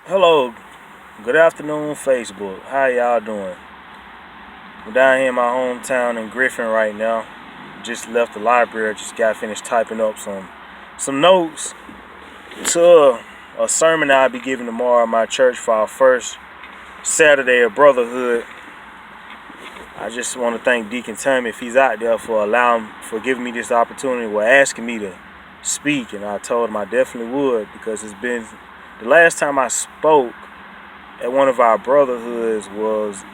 Hello, good afternoon, Facebook. How y'all doing? I'm down here in my hometown in Griffin right now. Just left the library. Just got finished typing up some notes to a sermon I'll be giving tomorrow at my church for our first Saturday of Brotherhood. I just want to thank Deacon Tammy if he's out there for giving me this opportunity, asking me to speak, and I told him I definitely would because it's been the last time I spoke at one of our brotherhoods was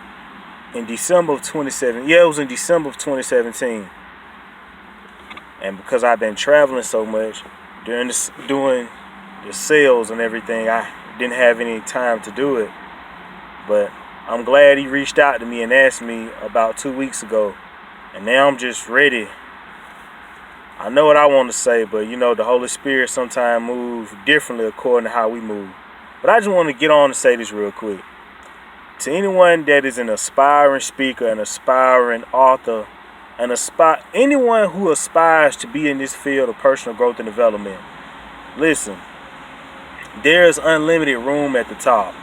in December of 2017. Yeah, it was in December of 2017. And because I've been traveling so much doing the sales and everything, I didn't have any time to do it. But I'm glad he reached out to me and asked me about 2 weeks ago. And now I'm just ready. I know what I want to say, but the Holy Spirit sometimes moves differently according to how we move. But I just want to get on and say this real quick. To anyone that is an aspiring speaker, an aspiring author, anyone who aspires to be in this field of personal growth and development, listen, there's unlimited room at the top.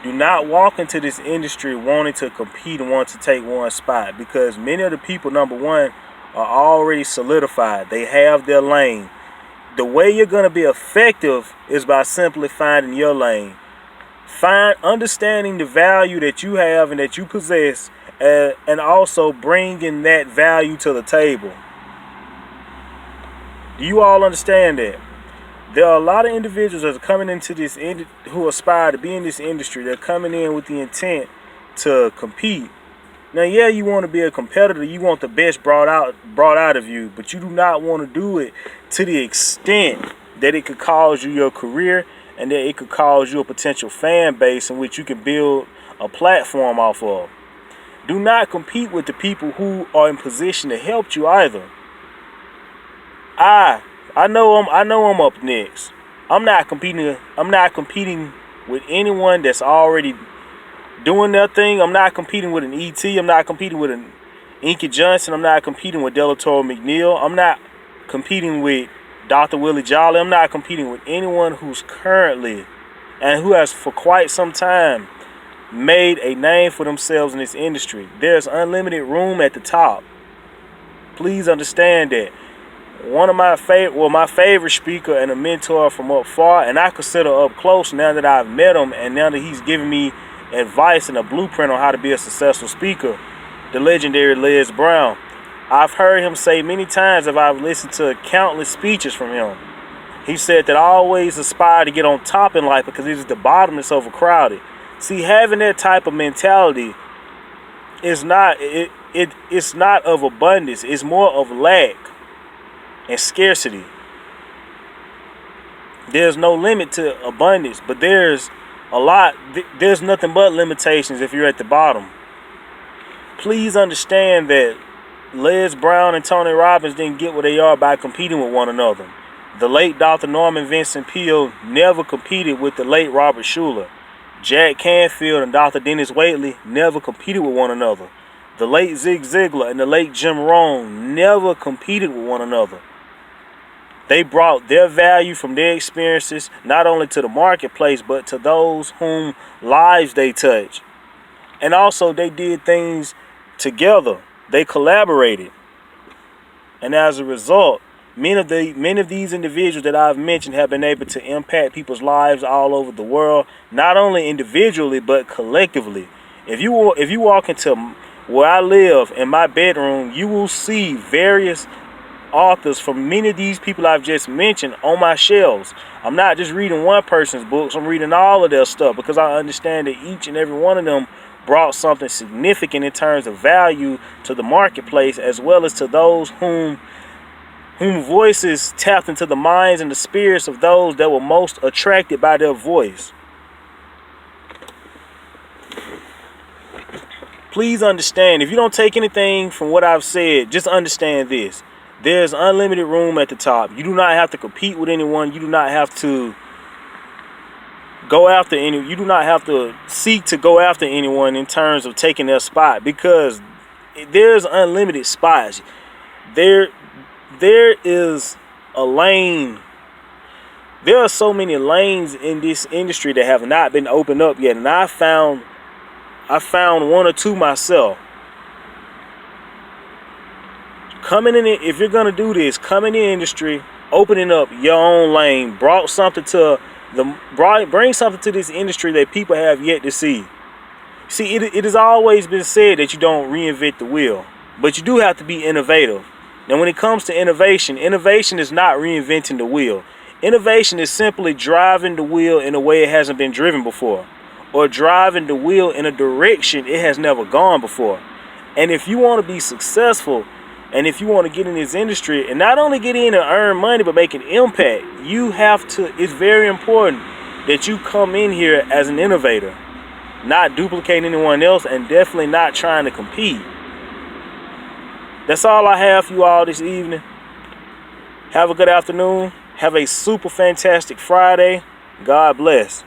Do not walk into this industry wanting to compete and want to take one spot, because many of the people, number one, are already solidified. They have their lane. The way you're going to be effective is by simply finding your lane. Understanding the value that you have and that you possess, and also bringing that value to the table. Do you all understand that? There are a lot of individuals that are coming into who aspire to be in this industry. They're coming in with the intent to compete. Now, yeah, you want to be a competitor. You want the best brought out of you, but you do not want to do it to the extent that it could cause you your career, and that it could cause you a potential fan base in which you can build a platform off of. Do not compete with the people who are in position to help you either. I know I'm up next. I'm not competing with anyone that's already doing their thing. I'm not competing with an ET. I'm not competing with an Inky Johnson. I'm not competing with Delatoro McNeil. I'm not competing with Dr. Willie Jolly. I'm not competing with anyone who's currently and who has for quite some time made a name for themselves in this industry. There's unlimited room at the top. Please understand that. One of my favorite speaker and a mentor from up far, and I consider up close now that I've met him and now that he's giving me advice and a blueprint on how to be a successful speaker, the legendary Les Brown. I've heard him say many times, I've listened to countless speeches from him. He said that I always aspire to get on top in life because it's the bottom that's overcrowded. See, having that type of mentality is it's not of abundance. It's more of lack and scarcity. There's no limit to abundance, but there's nothing but limitations if you're at the bottom. Please understand that Les Brown and Tony Robbins didn't get where they are by competing with one another. The late Dr. Norman Vincent Peale never competed with the late Robert Schuller. Jack Canfield and Dr. Dennis Waitley never competed with one another. The late Zig Ziglar and the late Jim Rohn never competed with one another. They brought their value from their experiences not only to the marketplace, but to those whom lives they touch. And also they did things together. They collaborated. And as a result, many of these individuals that I've mentioned have been able to impact people's lives all over the world, not only individually but collectively. If you walk into where I live in my bedroom, you will see various authors from many of these people I've just mentioned on my shelves. I'm not just reading one person's books, I'm reading all of their stuff because I understand that each and every one of them brought something significant in terms of value to the marketplace, as well as to those whom voices tapped into the minds and the spirits of those that were most attracted by their voice. Please understand, if you don't take anything from what I've said, just understand this. There's unlimited room at the top. You do not have to compete with anyone. You do not have to you do not have to seek to go after anyone in terms of taking their spot, because there's unlimited spots. There is a lane There are so many lanes in this industry that have not been opened up yet, and I found one or two myself. Coming in, if you're gonna do this, come in the industry, opening up your own lane, bring something to this industry that people have yet to see. See, it has always been said that you don't reinvent the wheel, but you do have to be innovative. Now, when it comes to innovation, innovation is not reinventing the wheel. Innovation is simply driving the wheel in a way it hasn't been driven before, or driving the wheel in a direction it has never gone before. And if you want to be successful, and if you want to get in this industry and not only get in and earn money but make an impact, you have to, it's very important that you come in here as an innovator, not duplicating anyone else, and definitely not trying to compete. That's all I have for you all this evening. Have a good afternoon. Have a super fantastic Friday. God bless.